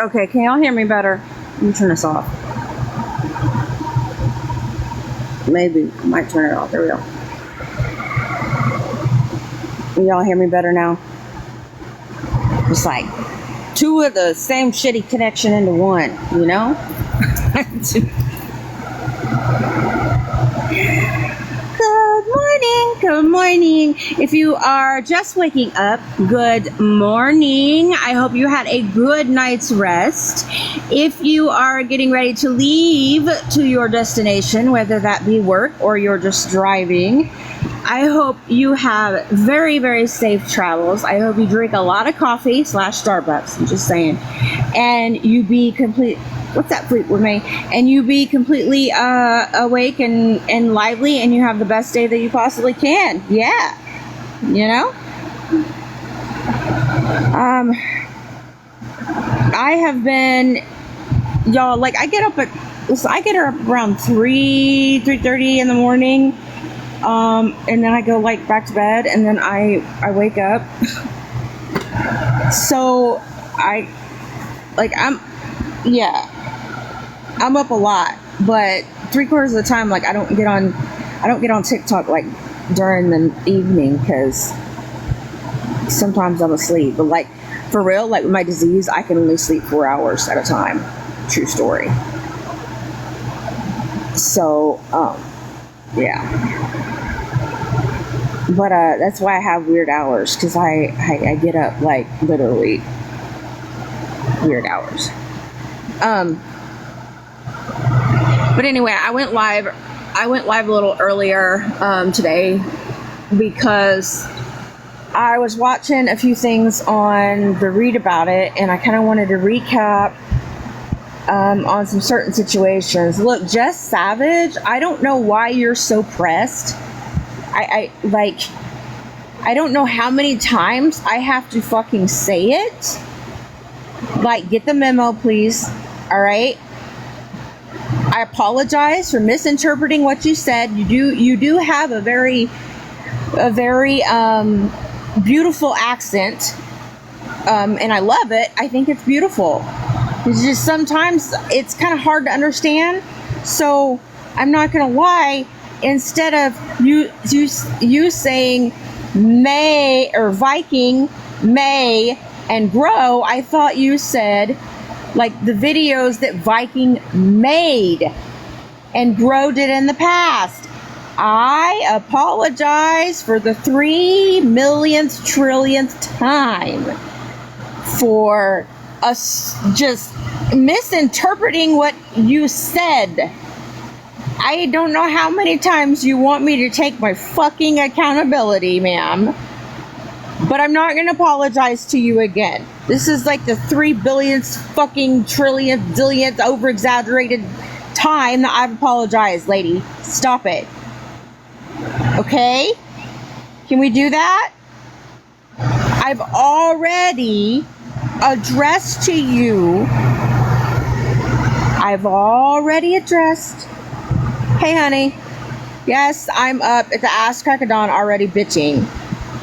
Okay, can y'all hear me better? Let me turn this off. Maybe I might turn it off. There we go. Y'all hear me better now? It's like two of the same shitty connection into one, you know? Good morning. Good morning. If you are just waking up, good morning. I hope you had a good night's rest. If you are getting ready to leave to your destination, whether that be work or you're just driving, I hope you have very, very safe travels. I hope you drink a lot of coffee / Starbucks. I'm just saying. And you be complete. What's that Fleetwood Mac? And you be completely awake and lively, and you have the best day that you possibly can. Yeah. You know? I have been, y'all, like, I get up around 3:30 in the morning. And then I go like back to bed, and then I wake up. So I'm up a lot, but 3/4 of the time, like, I don't get on TikTok like during the evening, because sometimes I'm asleep. But like, for real, like with my disease, I can only sleep 4 hours at a time. True story. So, yeah. But that's why I have weird hours, because I get up like literally weird hours. But anyway, I went live a little earlier today, because I was watching a few things on the Read About It, and I kind of wanted to recap on some certain situations. Look, Jess Savage, I don't know why you're so pressed. I don't know how many times I have to fucking say it. Like, get the memo, please. All right. I apologize for misinterpreting what you said. You do have a very beautiful accent, and I love it. I think it's beautiful. It's just sometimes it's kind of hard to understand. So I'm not gonna lie. Instead of you saying May or Viking, May, and grow, I thought you said like the videos that Viking made and Grow did in the past. I apologize for the 3 millionth trillionth time for us just misinterpreting what you said. I don't know how many times you want me to take my fucking accountability, ma'am. But I'm not going to apologize to you again. This is like the 3 billionth fucking trillionth, dillionth over-exaggerated time that I've apologized, lady. Stop it. Okay? Can we do that? I've already addressed to you. Hey, honey. Yes, I'm up at the ass crack of dawn already bitching.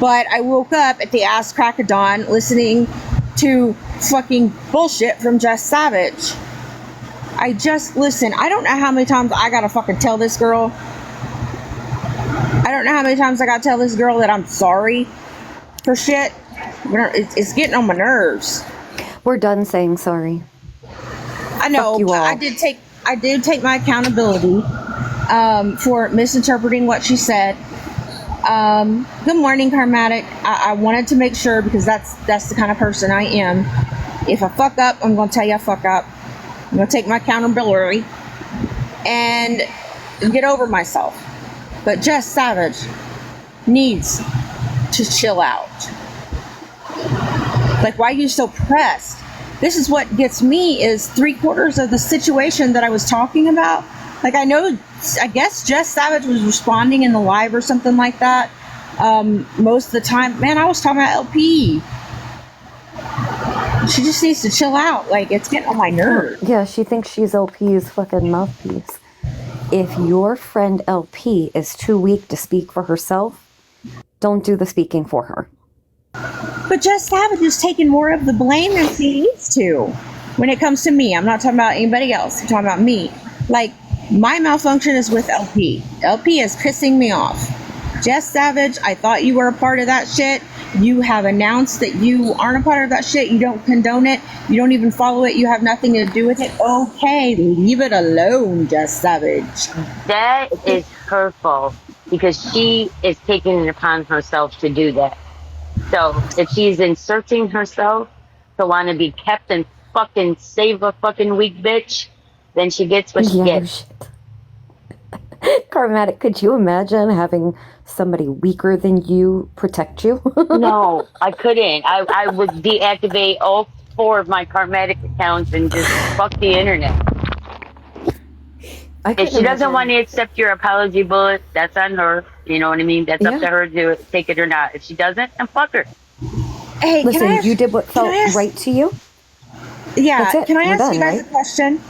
But I woke up at the ass crack of dawn listening to fucking bullshit from Jess Savage. Listen, I don't know how many times I gotta fucking tell this girl. I don't know how many times I gotta tell this girl that I'm sorry for shit. It's getting on my nerves. We're done saying sorry. I know, but I did take my accountability for misinterpreting what she said. Good morning, Karmatic. I wanted to make sure, because that's the kind of person I am. If I fuck up, I'm going to tell you I fuck up. I'm going to take my accountability and get over myself. But Jess Savage needs to chill out. Like, why are you so pressed? This is what gets me, is 3/4 of the situation that I was talking about. Like, I guess Jess Savage was responding in the live or something like that. Most of the time, man, I was talking about LP. She just needs to chill out. Like, it's getting on my nerves. Yeah, she thinks she's LP's fucking mouthpiece. If your friend LP is too weak to speak for herself, don't do the speaking for her. But Jess Savage is taking more of the blame than she needs to. When it comes to me, I'm not talking about anybody else. I'm talking about me. Like, my malfunction is with LP. LP is pissing me off. Jess Savage, I thought you were a part of that shit. You have announced that you aren't a part of that shit. You don't condone it. You don't even follow it. You have nothing to do with it. Okay, leave it alone, Jess Savage. That is her fault because she is taking it upon herself to do that. So if she's inserting herself to want to be kept and fucking save a fucking weak bitch, then she gets what she gets. Karmatic, could you imagine having somebody weaker than you protect you? No, I couldn't. I would deactivate all 4 of my Karmatic accounts and just fuck the internet. If she doesn't want to accept your apology bullet, that's on her. You know what I mean? That's up to her to take it or not. If she doesn't, then fuck her. Hey, listen, you did what felt right to you. Yeah, That's it. can I We're ask done, you guys right? a question?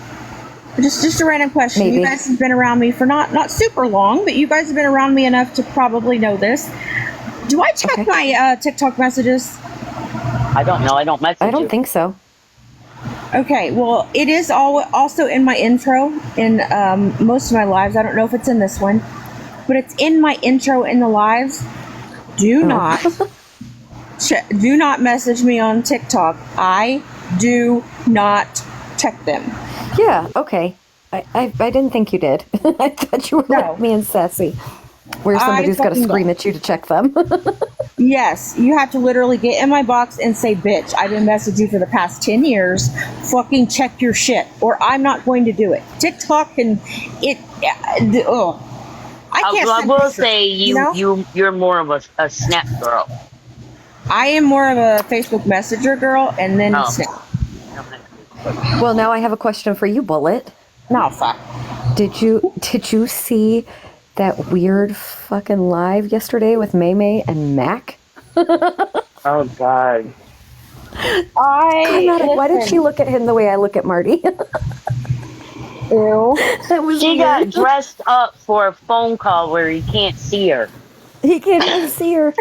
Just a random question. Maybe. You guys have been around me for not super long, but you guys have been around me enough to probably know this. Do I check my TikTok messages? I don't know. I don't message I don't you. think so. Okay, well, it is also in my intro in most of my lives. I don't know if it's in this one, but it's in my intro in the lives. Do not message me on TikTok. I do not check them. Yeah, okay. I didn't think you did. I thought you were like me and Sassy, where somebody's got to scream at you to check them. Yes, you have to literally get in my box and say, bitch, I've been messaging you for the past 10 years. Fucking check your shit, or I'm not going to do it. TikTok and it. I can't. I will pictures, say you're more of a Snap girl. I am more of a Facebook Messenger girl, and then Snap. Well, now I have a question for you, Bullet. No, fuck. Did you see that weird fucking live yesterday with May and Mac? Oh God. Why did she look at him the way I look at Marty? Ew. She got dressed up for a phone call where he can't see her. He can't even see her.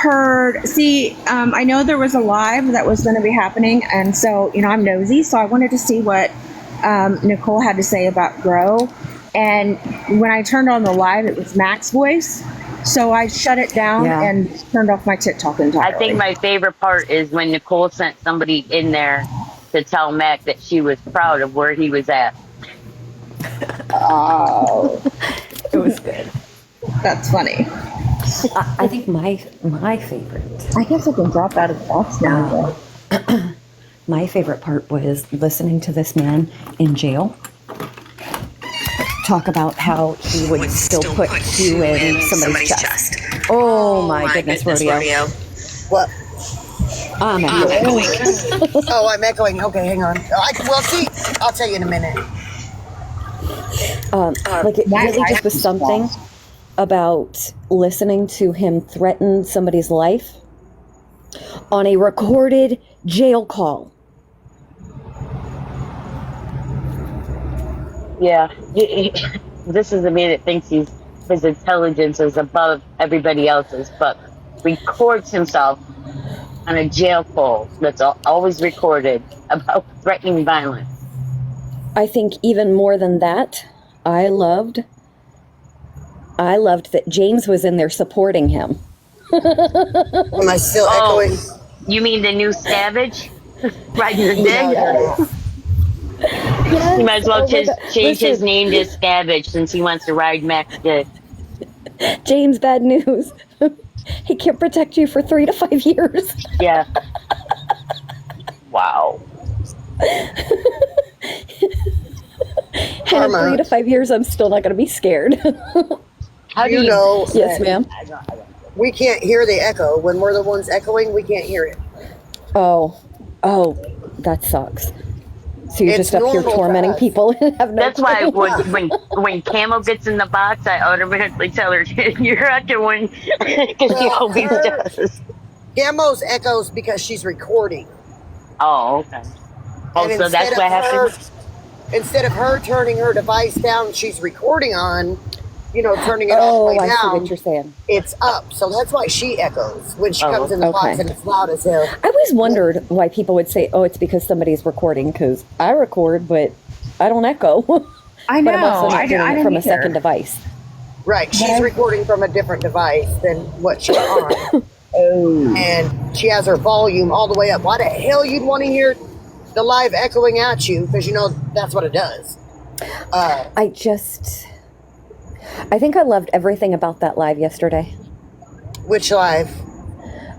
I know there was a live that was going to be happening, and so, I'm nosy, so I wanted to see what Nicole had to say about Grow, and when I turned on the live, it was Mac's voice, so I shut it down and turned off my TikTok entirely. I think my favorite part is when Nicole sent somebody in there to tell Mac that she was proud of where he was at. Oh. It was good. That's funny. I think my favorite. I guess I can drop out of the box now. My favorite part was listening to this man in jail talk about how he would still put you in somebody's chest. Oh my goodness, Rodeo. What? I'm echoing. Oh, I'm echoing. Okay, hang on. See, I'll tell you in a minute. Like it really just was something about listening to him threaten somebody's life on a recorded jail call. Yeah. This is a man that thinks his intelligence is above everybody else's, but records himself on a jail call that's always recorded about threatening violence. I think even more than that, I loved that James was in there supporting him. Am I still echoing? You mean the new Savage? Riding the dick? Yes. He might as well change his name to Savage since he wants to ride Mac's dick. James, bad news. He can't protect you for 3 to 5 years. Yeah. Wow. And in 3 to 5 years, I'm still not going to be scared. How do you know? Yes, ma'am. We can't hear the echo. When we're the ones echoing, we can't hear it. Oh, that sucks. So you're It's just up here normal tormenting for us. people and have no That's why when Camo gets in the box, I automatically tell her, you're echoing, because she always does. Gamo's echoes because she's recording. Oh, okay. Oh, And so that's what happens? Instead of her turning her device down she's recording on, turning it all the way I see down, what you're saying. it's up. So that's why she echoes when she comes in the box okay. and it's loud as hell. I always wondered why people would say, "Oh, it's because somebody's recording." Because I record, but I don't echo. I know. But I'm also not I doing it didn't from a either. second device. Right. She's recording from a different device than what she's on. Oh. And she has her volume all the way up. Why the hell you'd want to hear the live echoing at you? Because that's what it does. I think I loved everything about that live yesterday. Which live?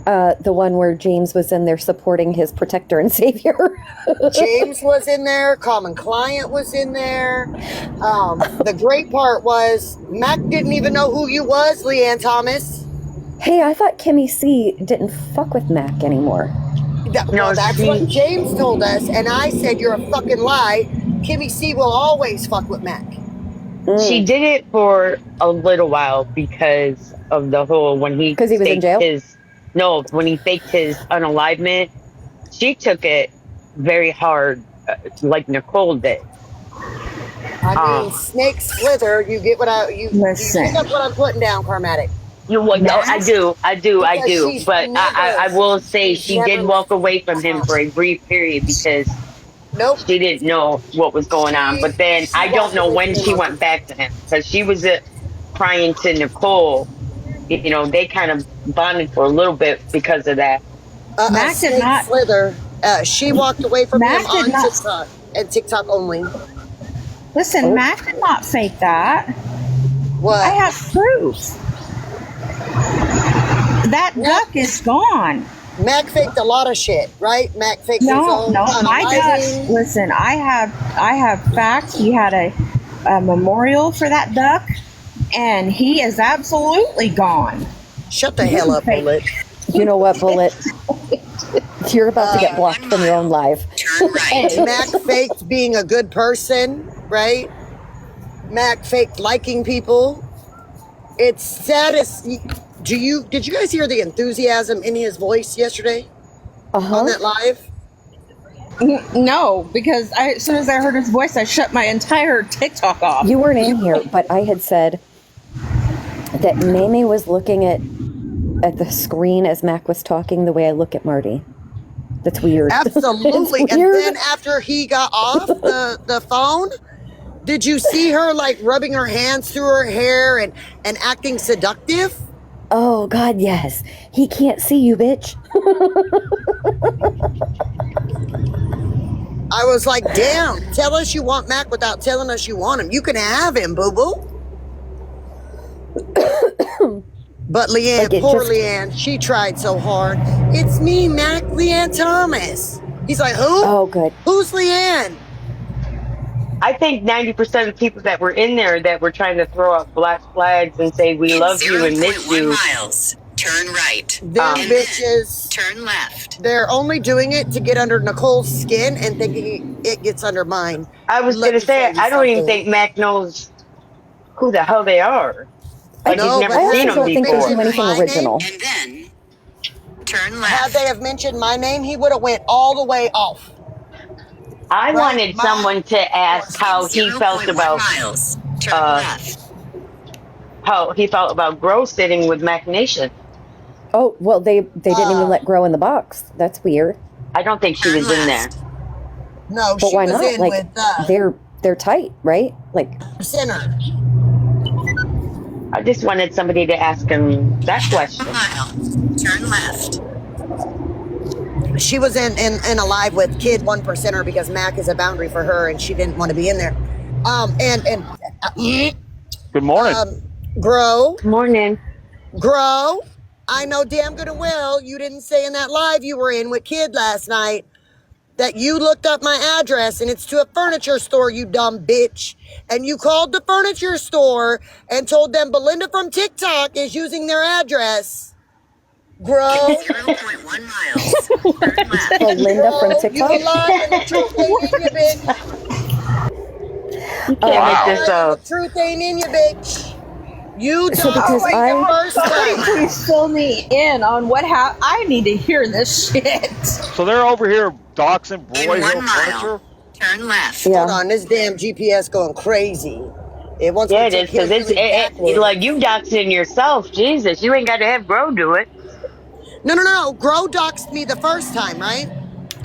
The one where James was in there supporting his protector and savior. James was in there. Common Client was in there. The great part was Mac didn't even know who you was, Leanne Thomas. Hey, I thought Kimmy C didn't fuck with Mac anymore. That's what James told us, and I said you're a fucking lie. Kimmy C will always fuck with Mac. She did it for a little while because of the whole because he was in jail. When he faked his unalivement, she took it very hard, like Nicole did. I mean, snake slither. You get what Listen. You pick up what I'm putting down, Karmatic. I do. Because But I will say she did walk away from him for a brief period because Nope. she didn't know what was going on. But then I don't know when she went back to him because she was crying to Nicole. They kind of bonded for a little bit because of that. Mac did not slither. She walked away from Mac him on did not- TikTok and TikTok only. Listen, Mac did not fake that. What? I have proof. That duck is gone. Mac faked a lot of shit, right? Mac faked his own my unaliving. duck. Listen, I have facts. He had a memorial for that duck, and he is absolutely gone. Shut the hell up, Bullet. You know what, Bullet? You're about to get blocked from your own live. Turn right. Mac faked being a good person, right? Mac faked liking people. It's sad as... Did you guys hear the enthusiasm in his voice yesterday on that live? No, because as soon as I heard his voice, I shut my entire TikTok off. You weren't in here, but I had said that Mamie was looking at the screen as Mac was talking the way I look at Marty. That's weird. Absolutely. It's And weird. then after he got off the phone, did you see her like rubbing her hands through her hair and acting seductive? Oh, God, yes. He can't see you, bitch. I was like, damn, tell us you want Mac without telling us you want him. You can have him, boo-boo. But Leanne, Like poor Leanne, she tried so hard. It's me, Mac, Leanne Thomas. He's like, who? Oh, good. Who's Leanne? I think 90% of people that were in there that were trying to throw up black flags and say we love you and miss 0.1 you. miles. Turn right. Them And bitches, then turn left. they're only doing it to get under Nicole's skin and thinking it gets under mine. I was Let going me to say, tell you I don't even something. think Mac knows who the hell they are. Like No, he's but never I seen also them don't think they before. do anything My name- original. And then turn Had left. they have mentioned my name, he would have went all the way off. I Right, wanted my- someone to ask how he felt 0.1 about miles. Turn uh, left. Grow sitting with Mac Nation. Oh, well, they didn't even let Grow in the box. That's weird. I don't think she was in there. No, But she why was not? in Like, with they're tight, right? Like, Sinner. I just wanted somebody to ask him that question. Mile. Turn left. She was in a live with Kid 1%er because Mac is a boundary for her and she didn't want to be in there. Good morning. Grow. Morning. I know damn good and well you didn't say in that live you were in with Kid last night that you looked up my address and it's to a furniture store, you dumb bitch. And you called the furniture store and told them Belinda from TikTok is using their address. Grow. 0.1 miles. Turn left. Belinda from You TikTok. a lie and the truth ain't in you, bitch. You can't make this The up. truth ain't in you, bitch. You So don't because wait I- the first Somebody time. please fill me in on what happened. I need to hear this shit. So they're over here doxing In Broy 1 Hill mile. Furniture? Turn left. Yeah. Hold on, this damn GPS going crazy. It wants Yeah, me it to is take because hillbilly backwards. like you doxing yourself. Jesus, you ain't got to have bro do it. No. Grow doxed me the first time, right?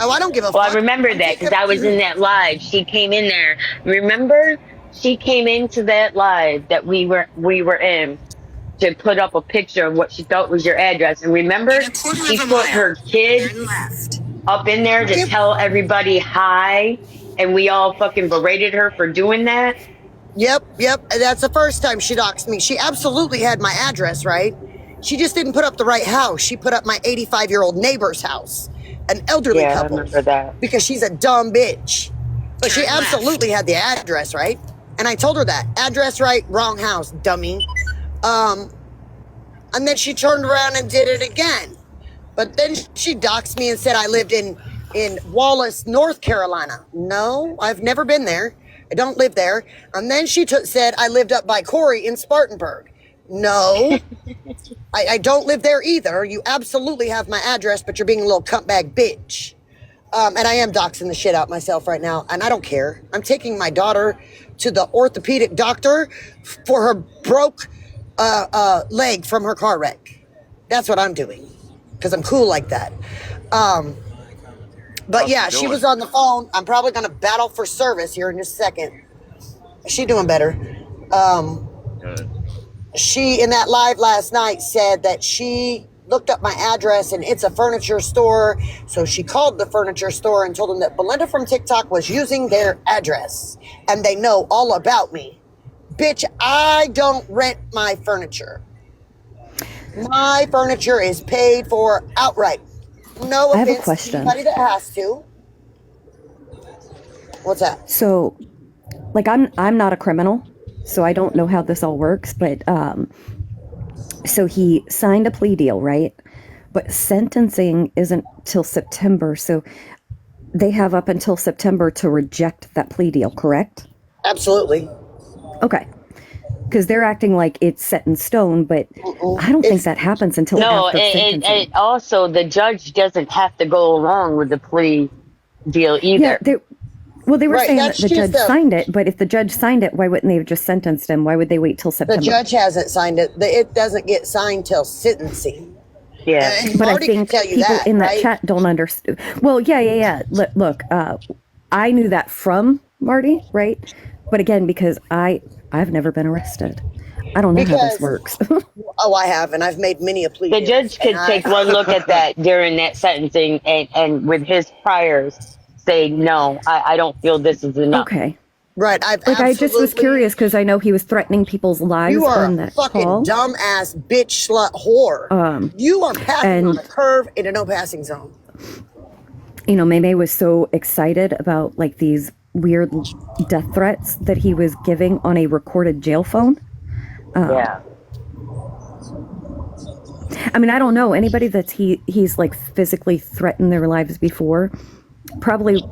Oh, I don't give a Well, I fuck. remember I'm that taking. because I was in that live. She came in there. Remember, she came into that live that we were in to put up a picture of what she thought was your address. And In remember, a quarter she of a put mile, her kid turn left. up in there to Yep. tell everybody hi, and we all fucking berated her for doing that. Yep. That's the first time she doxed me. She absolutely had my address, right? She just didn't put up the right house. She put up my 85-year-old neighbor's house, an elderly Yeah, I couple, remember that. because she's a dumb bitch. But she Turn left. absolutely had the address, right? And I told her that. Address right, wrong house, dummy. And then she turned around and did it again. But then she doxed me and said I lived in Wallace, North Carolina. No, I've never been there. I don't live there. And then she said I lived up by Corey in Spartanburg. No, I don't live there either. You absolutely have my address, but you're being a little cuntbag bitch. And I am doxing the shit out myself right now, and I don't care. I'm taking my daughter to the orthopedic doctor for her broke leg from her car wreck. That's what I'm doing, because I'm cool like that. But How's yeah, she she doing? was on the phone. I'm probably going to battle for service here in just a second. She doing better. Good. She, in that live last night, said that she looked up my address and it's a furniture store. So she called the furniture store and told them that Belinda from TikTok was using their address and they know all about me. Bitch, I don't rent my furniture. My furniture is paid for outright. No I have a offense to question. anybody that has to. What's that? So, like, I'm not a criminal, so I don't know how this all works, but so he signed a plea deal, right? But sentencing isn't till September, so they have up until September to reject that plea deal, correct? Absolutely. Okay. Because they're acting like it's set in stone, but I don't think that happens until No, after sentencing. and also the judge doesn't have to go along with the plea deal Yeah, either. they were Right, saying that that's the just judge signed it, but if the judge signed it, why wouldn't they have just sentenced him? Why would they wait till The September? judge hasn't signed it. It doesn't get signed till sentencing. Yeah. And But I Marty can think tell you people that, in that right? chat don't understand. Well, yeah. Look, I knew that from Marty, right? But again, because I've never been arrested, I don't know how this Because- works. Oh, I have, and I've made many a plea. The deals, judge could and I- take one look at that during that sentencing and with his priors say, no, I don't feel this is enough. Okay. Right, I've Like, I just was absolutely- curious because I know he was threatening people's lives You are on a that fucking call. dumbass bitch slut whore. You are passing on and- a curve in a no passing zone. You know, Maymay was so excited about like these weird death threats that he was giving on a recorded jail phone. Yeah. I mean, I don't know anybody that's he's like physically threatened their lives before probably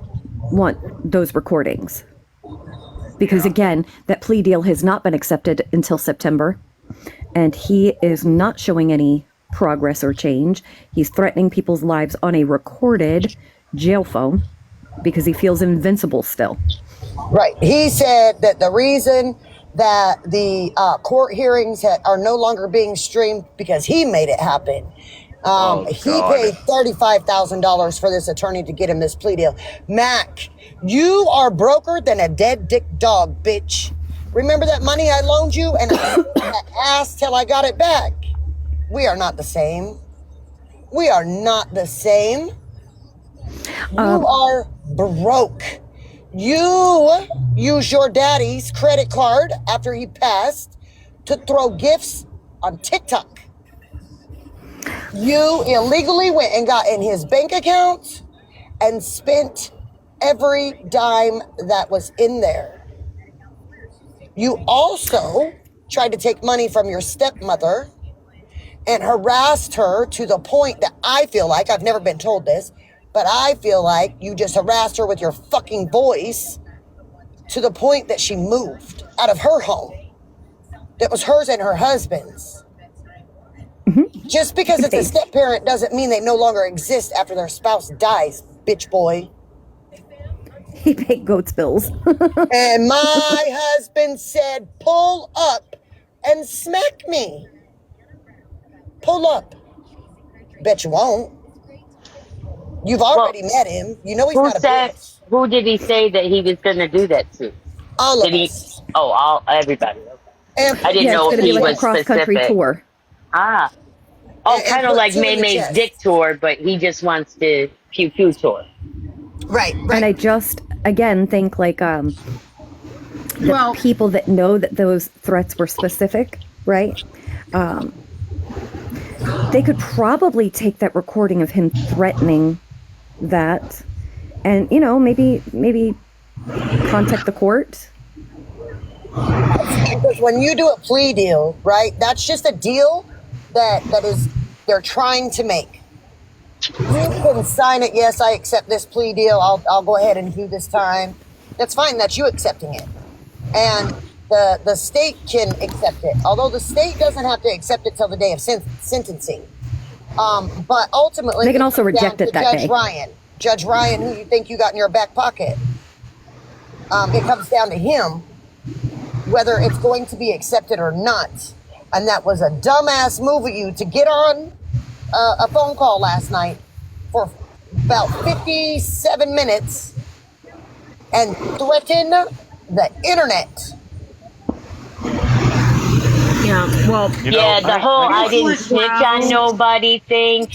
want those recordings. Because again, that plea deal has not been accepted until September, and he is not showing any progress or change. He's threatening people's lives on a recorded jail phone because he feels invincible still. Right. He said that the reason that the court hearings are no longer being streamed because he made it happen. He God. paid $35,000 for this attorney to get him this plea deal. Mac, you are broker than a dead dick dog, bitch. Remember that money I loaned you and I ate that ass till I got it back? We are not the same. We are not the same. You are broke. You use your daddy's credit card after he passed to throw gifts on TikTok. You illegally went and got in his bank account and spent every dime that was in there. You also tried to take money from your stepmother and harassed her to the point that I feel like, I've never been told this, but I feel like you just harassed her with your fucking voice to the point that she moved out of her home. That was hers and her husband's. Just because it's a step parent doesn't mean they no longer exist after their spouse dies, bitch boy. he paid goat's bills. And my husband said, pull up and smack me. Pull up. Bet you won't. You've already met him. You know he's Who not a said? bitch. Who did he say that he was going to do that to? All of Did he? us. Oh, everybody. And, I didn't Yeah, know it's if going to he be like a was cross-country specific. tour. Ah. Oh, And kind of put like two in the May May's chest. dick tour, but he just wants to pew pew tour. right. And I just, again, think like the Well- people that know that those threats were specific, right? They could probably take that recording of him threatening that and, maybe contact the court. Because when you do a plea deal, right, that's just a deal that is they're trying to make. You can sign it. Yes, I accept this plea deal. I'll go ahead and do this time. That's fine. That's you accepting it, and the state can accept it. Although the state doesn't have to accept it till the day of sentencing. But ultimately, They can also comes down reject it to that day. Judge Ryan, who you think you got in your back pocket. It comes down to him whether it's going to be accepted or not. And that was a dumbass move of you to get on a phone call last night for about 57 minutes and threaten the internet. Yeah. Well, Yeah, the whole I didn't Well- snitch on nobody thing.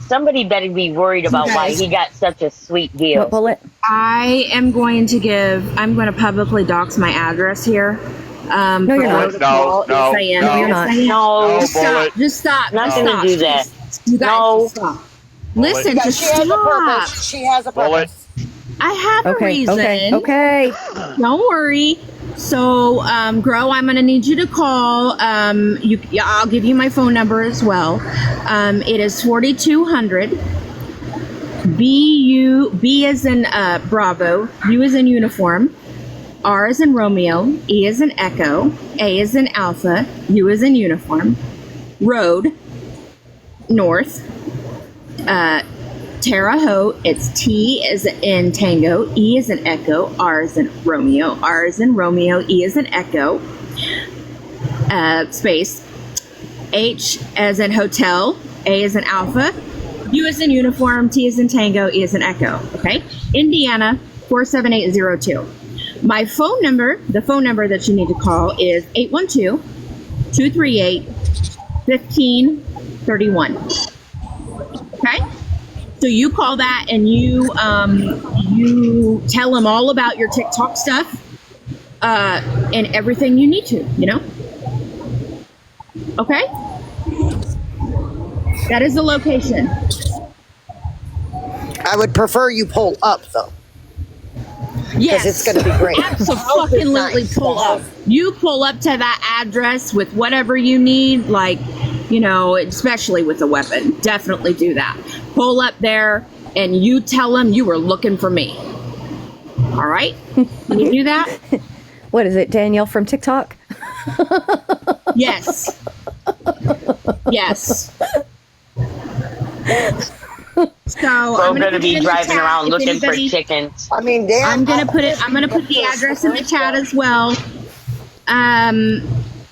Somebody better be worried about why guys- he got such a sweet deal. What bullet? I'm going to publicly dox my address here. No, for you're not. protocol. No, Yes, I am. no, you're not. Yes, I am. No, No, Just bullet. stop. Just stop. Not Just gonna stop. do that. You guys, No. just stop. Listen, Yeah, just she has a stop. purpose. She has a Bullet. purpose. I have a Okay, reason. okay. Don't worry. So, Grow, I'm going to need you to call. I'll give you my phone number as well. It is 4200. B as in Bravo, U as in uniform, R as in Romeo, E as in Echo, A as in Alpha, U as in uniform, Road, North, Terre Haute. It's T as in Tango, E as in Echo, R as in Romeo, R as in Romeo, E as in Echo, space, H as in Hotel, A as in Alpha, U as in Uniform, T as in Tango, E as in Echo. Okay? Indiana, 47802. My phone number, the phone number that you need to call is 812-238-1531. Okay? So you call that and you tell them all about your TikTok stuff and everything you need to, Okay? That is the location. I would prefer you pull up, though. Yes. It's gonna be great. Absolutely Nice. pull up. You pull up to that address with whatever you need, especially with a weapon. Definitely do that. Pull up there and you tell them you were looking for me. All right? Can you do that? What is it, Danielle from TikTok? Yes. Yes. So We're going to be driving around looking for chickens. chickens. I mean, damn. I'm gonna put the address in the chat as well.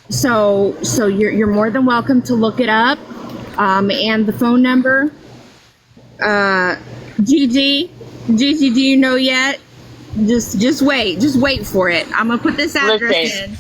So you're more than welcome to look it up. And the phone number. Gigi, do you know yet? Just wait for it. I'm gonna put this address Listen. in.